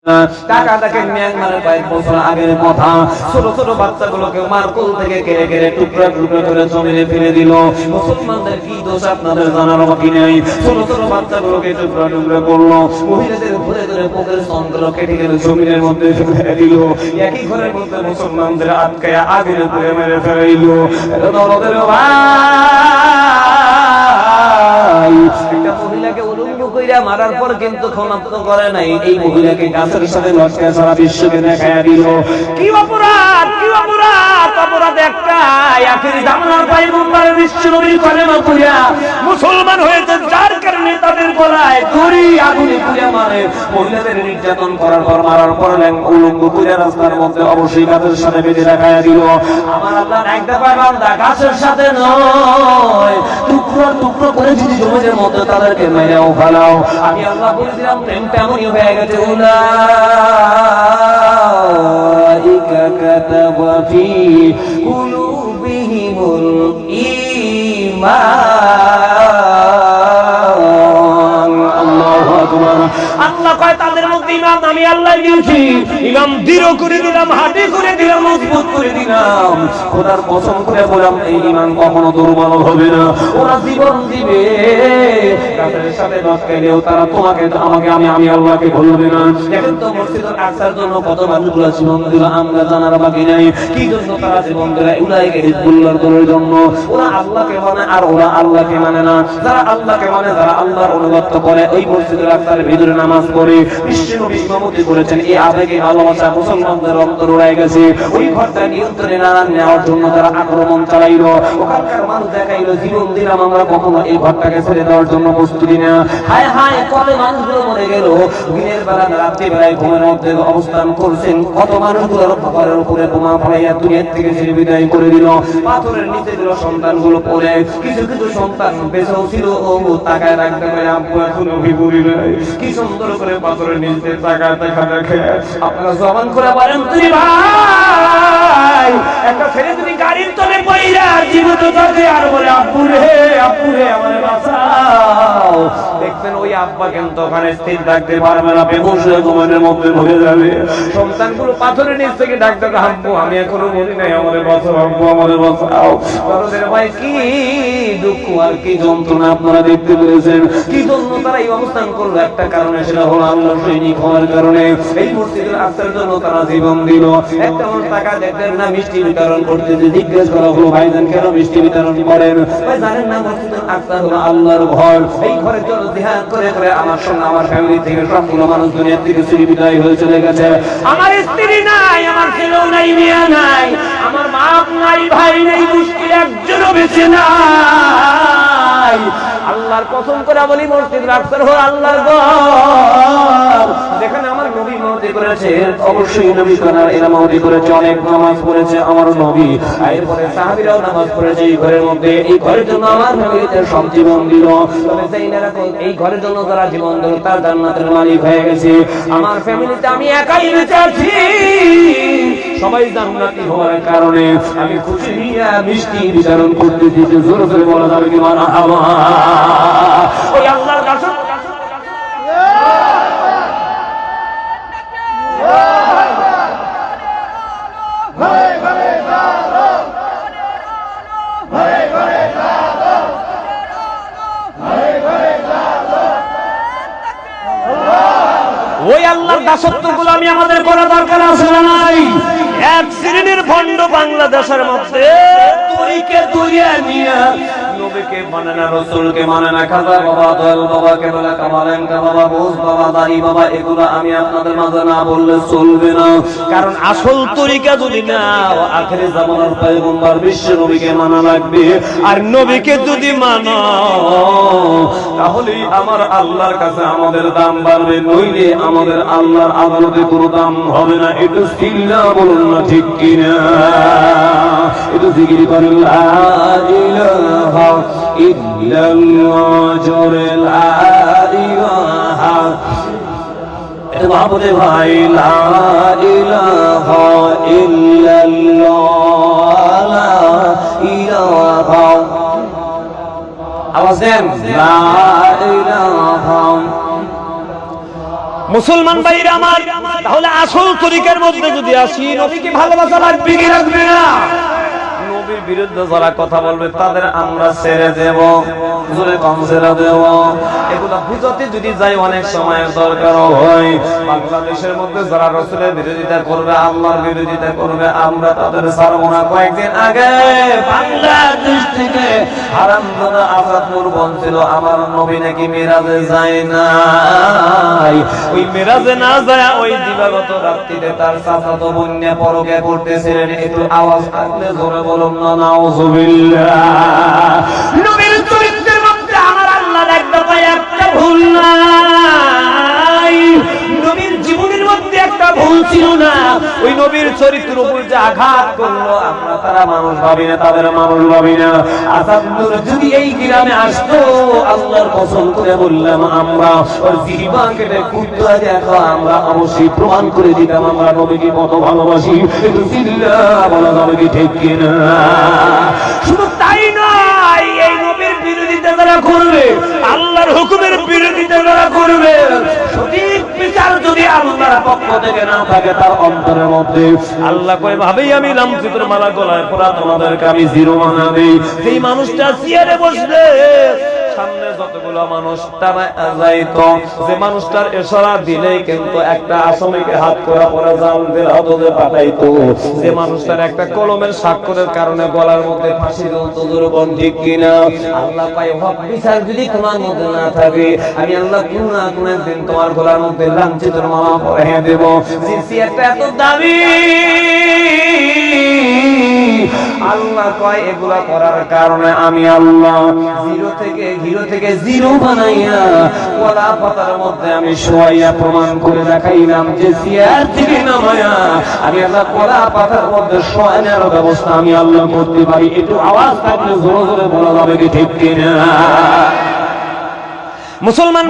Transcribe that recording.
টাকা দেখেন মিয়ানমারের কয়েক বছর আগের কথা, ছোট ছোট বাচ্চাগুলোকে মারকুল থেকে কেড়ে কেড়ে টুকরা টুকরা করে জমিনে ফেলে দিল। মুসলমানদের কি দোষ আপনাদের জানার বাকি নেই। ছোট ছোট বাচ্চাগুলোকে টুকরা টুকরা করলো, মহিলাদের ঘুরে ঘুরে পোকের স্তনগুলো কেটে কেটে জমিনের মধ্যে ফেলে দিল। একই ঘরের মধ্যে মুসলমানদের আটকায় আগুনে পুড়ে মেরে ফেলাইল। একটা মহিলাকে উলঙ্গ কইরা মারার পর কিন্তু ক্ষমাপ্ত করে নাই, এই মহিলাকে গাছের সাথে লটকে সারা বিশ্বকে দেখায়া দিল। কি অপরাধ, কি অপরাধ! অপরাধ একটাই, আখির জামানার পয়গম্বর বিশ্বনবী কলেমা পড়িয়া মুসলমান হয়েছে, যার কারণে তাদের গলায় দড়ি আগুনে পুড়ে মারে। মহিলাদের নির্যাতন করার পর মারার পর উলঙ্গ কইরা রাস্তার মধ্যে অবশ্যই গাছের সাথে বেঁধে দেখায়া দিল। আমার আল্লাহ একটা বান্দা গাছের সাথে নয়, টুকরো টুকরো করে যদি জমিনের মধ্যে তাদেরকে মেরেও ফেলাও, আমি আল্লাহ বলে দিলাম প্রেমটা এমনই হয়ে গেছে। উলাইকা কাতাবা ফি কুলুবিহিমুল ঈমান। আল্লাহু আকবার। আল্লাহ কয় তাদের মধ্যে ইমান আমি আল্লাহ দিয়েছি, ইমান দৃঢ় করে দিলাম, হাঁটি করে দিলাম, মজবুত করে দিলাম। খোদার কসম করে বললাম এই ইমান কখনো দুর্বল হবে না। ওরা জীবন দিবে, কাফেরের সাথে লটকাইলেও তারা তোমাকে আমাকে আমি আল্লাহকে ভুলবে না। এখন তো মসজিদুল আকসার জন্য কত মানুষগুলো জীবন দিল আমরা জানার বাকি নাই। কি জন্য তারা জীবন দিল? উলাইকা হিজবুল্লাহর দলের জন্য। ওরা আল্লাহকে মানে আর ওরা আল্লাহকে মানে না। যারা আল্লাহকে মানে, যারা আল্লাহর অনুগত করে, ওই মসজিদুল আকসার ভিতরে নামাজ পড়ে বিশ্বনবী ইমামতি করেছেন। এই আবেগে ভালোবাসা মুসলমানদের অন্তর উড়াই গেছে। ওই ঘরটা নিয়ন্ত্রণে না নেওয়ার জন্য তারা আক্রমণ চালাইল। ওখানকার মানুষ দেখাইল জীবন দিলাম, আমরা কখনো এই ঘরটাকে ছেড়ে দেওয়ার জন্য প্রস্তুতি না। হায় হায়, কত মানুষগুলো মরে গেল। দিনের বেলা রাত্রি বেলায় ঘুমের মধ্যে অবস্থান করছেন, কত মানুষগুলোর ঘরের উপরে বোমা ফলাইয়া দুনিয়ার থেকে ছেড়ে বিদায় করে দিল। পাথরের নিচে দিল সন্তানগুলো পড়ে। কিছু কিছু সন্তান বেঁচেও ছিল, ও তাকায় রাখতে পারে আব্বু এখনো বিপুরি নাই। কি সুন্দর করে পাথরের নিচে তাকায় দেখা দেখে। আপনারা জবান করে বলেন, তুই ভাই একটা ছেলে তুমি গাড়ির তলে পইরা জীবিত থাকে আর বলে আব্বু রে আমার বাঁচাও। দেখবেন ওই আব্বা কিন্তু ওখানে স্থির থাকতে পারবে না, বেহুশ হয়ে ঘুমের মধ্যে ঢুকে যাবে। সন্তানগুলো পাথরের নিচ থেকে ডাকতে আব্বু আমি এখনো বলি নাই আমাদের বাঁচাও, আব্বু আমাদের বাঁচাও। তাদের ভাই কি দুঃখ আর কি যন্ত্রণা আপনারা দেখতে পেয়েছেন। কি জন্য তারা এই অবস্থান করলো? একটা কারণে, সেটা হলো আল্লাহর সৈনিক হওয়ার কারণে। এই মসজিদের আসার জন্য তারা জীবন দিল। একটা মানুষ টাকা দেখতেন না, মিষ্টি বিতরণ করতে জিজ্ঞেস করা হলো ভাইজান কেন মিষ্টি বিতরণ করেন? ভাই জানেন না মসজিদুল আকসা হলো আল্লাহর ঘর। এই ঘরের জন্য জিহাদ করে করে আমার সঙ্গে আমার ফ্যামিলি থেকে সবগুলো মানুষ দুনিয়া থেকে চুরি বিদায় হয়ে চলে গেছে। আমার স্ত্রী নাই, আমার ছেলেও নাই, মেয়ে নাই, আমার বাপ নাই, ভাই নেই, মুশকিল একজনও বেঁচে নাই। আল্লাহর কসম করে বলি মসজিদুল আকসা হলো আল্লাহর ঘর। যেখানে আমার নবী ইমামতি করেছে, অবশ্যই নবী করার এরা ইমামতি করেছে, অনেক নামাজ পড়েছে আমার নবী। এরপরে সাহাবীরাও নামাজ পড়েছে এই ঘরের মধ্যে। এই ঘরের জন্য আমার নবীতে সব জীবন দিল। তবে সেই এই ঘরের জন্য যারা জীবন দিল তার জান্নাতের মালিক হয়ে গেছে। আমার ফ্যামিলিতে আমি একাই বেঁচে আছি, সবাই জান্নাতি হওয়ার কারণে আমি খুশি নিয়ে মিষ্টি বিতরণ করতে দিতে জোরে জোরে বলা যাবে কি মারহাবা। ওই আল্লাহর কাছে ওই আল্লাহর দাসত্ব গোলামি আমাদের করা দরকার আছে না নাই? এক শ্রেণীর ভণ্ড বাংলাদেশের মধ্যে তরিকে দুনিয়া নিয়ে নবীকে মানে না, রাসূলকে মানে না, খাজা বাবা, দয়াল বাবা, কেবলা কামালেঙ্কা বাবা, বোস বাবা, দাড়ি বাবা, এগুলো আমি আপনাদের মাঝে না বললে চলবে না। কারণ আসল তরিকা যদি না, আখেরি জামানার পয়গম্বর বিশ্ব নবীকে মানা লাগবে। আর নবীকে যদি মানো তাহলেই আমার আল্লাহর কাছে আমাদের দাম বাড়বে, নইলে আমাদের আল্লাহর আদালতে কোনো দাম হবে না। এটা সিল্লা বলুন না ঠিক কিনা? এটা জিকির করেন লা ইলাহা ইল্লাল্লাহ, জোরে লা ইলাহা। এটা বাবুরে ভাই লা ইলাহা ইল্লাল্লাহ, লা ইলাহা। আওয়াজ দেন লা ইলাহা। মুসলমান ভাইরা আমার, তাহলে আসল তরিকার মধ্যে যদি আসি, নবীকে ভালোবাসা লাগবে কি লাগবে না? নবীর বিরুদ্ধে যারা কথা বলবে তাদের আমরা ছেড়ে দেব, জোরে কম ছেড়ে দেব। এগুলা বুঝাতে যদি যাই অনেক সময়ের দরকার হয়। বাংলাদেশের মধ্যে যারা রাসূলের বিরোধিতা করবে, আল্লাহর বিরোধিতা করবে, আমরা তাদের ছাড়বো না। কয়েকদিন আগে বাংলাদেশ থেকে হারামজাদা আজাদপুর বলছিল আমার নবী নাকি মিরাজে যায় নাই। ওই মিরাজে না যায় ওই দিবাগত রাত্রিতে তার চাচাতো বোন নিয়ে পরকে করতেছিলেন। একটু আওয়াজ আসলে জোরে বলুন না নাউযুবিল্লাহ। নবীর চরিত্রের মধ্যে আমার আল্লাহর একটা ভুল নাই, নবীর জীবনের মধ্যে একটা ভুল ছিল না। ওই নবীর চরিত্রের উপর যে আঘাত করলো, আমরা তারা মানুষ ভাবি না, তাদের মানুষ ভাবি না। আসাদুর যদি এই গ্রামে আসতো, আল্লাহর কসম করে বললাম আমরা ওর জিহ্বা কেটে কুত্তা দেখো, আমরা অবশ্যই প্রমাণ করে দিতাম আমরা নবীকে কত ভালোবাসি। একটু সিল্লাহ বলা যাবে কি ঠিক কিনা? শুধু তাই নয়, এই নবীর বিরোধিতা যারা করবে, আল্লাহর হুকুমের বিরোধিতা যারা করবে, সঠিক বিচার যদি আল্লাহর পক্ষ থেকে না থাকে তার অন্তরের মধ্যে, আল্লাহ কয় ভাবেই আমি লামচিত্র মালা গলায় পরা তোমাদেরকে আমি জিরো মানা দেই। যেই মানুষটা চেয়ারে বসবে, সামনে যতগুলো মানুষ তারা যাইতো, যে মানুষটার ইশারা দিলেই কিন্তু একটা আসামিকে হাত করা পরে জালদের হাতে পাঠাইতো, যে মানুষটার একটা কলমের স্বাক্ষরের কারণে গলার মধ্যে ফাঁসি ঝুলতো, দুর্বল ঠিক কিনা? আল্লাহ পায় হক বিচার যদি তোমার মধ্যে না থাকে, আমি আল্লাহ কোন না কোন একদিন তোমার গলার মধ্যে লাঞ্ছিত মামা পড়ে দেব। যে চেয়ারটা এত দামি, আল্লাহ কয় এগুলা করার কারণে আমি আল্লাহ হিরো থেকে জিরো বানাইয়া কলা পাতার মধ্যে আমি শোয়াইয়া প্রমাণ করে দেখাইলাম যে চেয়ার থেকে নামাইয়া আমি আল্লাহ কলা পাতার মধ্যে শোয়ানোর ব্যবস্থা আমি আল্লাহ করতে পারি। একটু আওয়াজ থাকলে জোরে জোরে বলা যাবে কি ঠিক কিনা? মুসলমান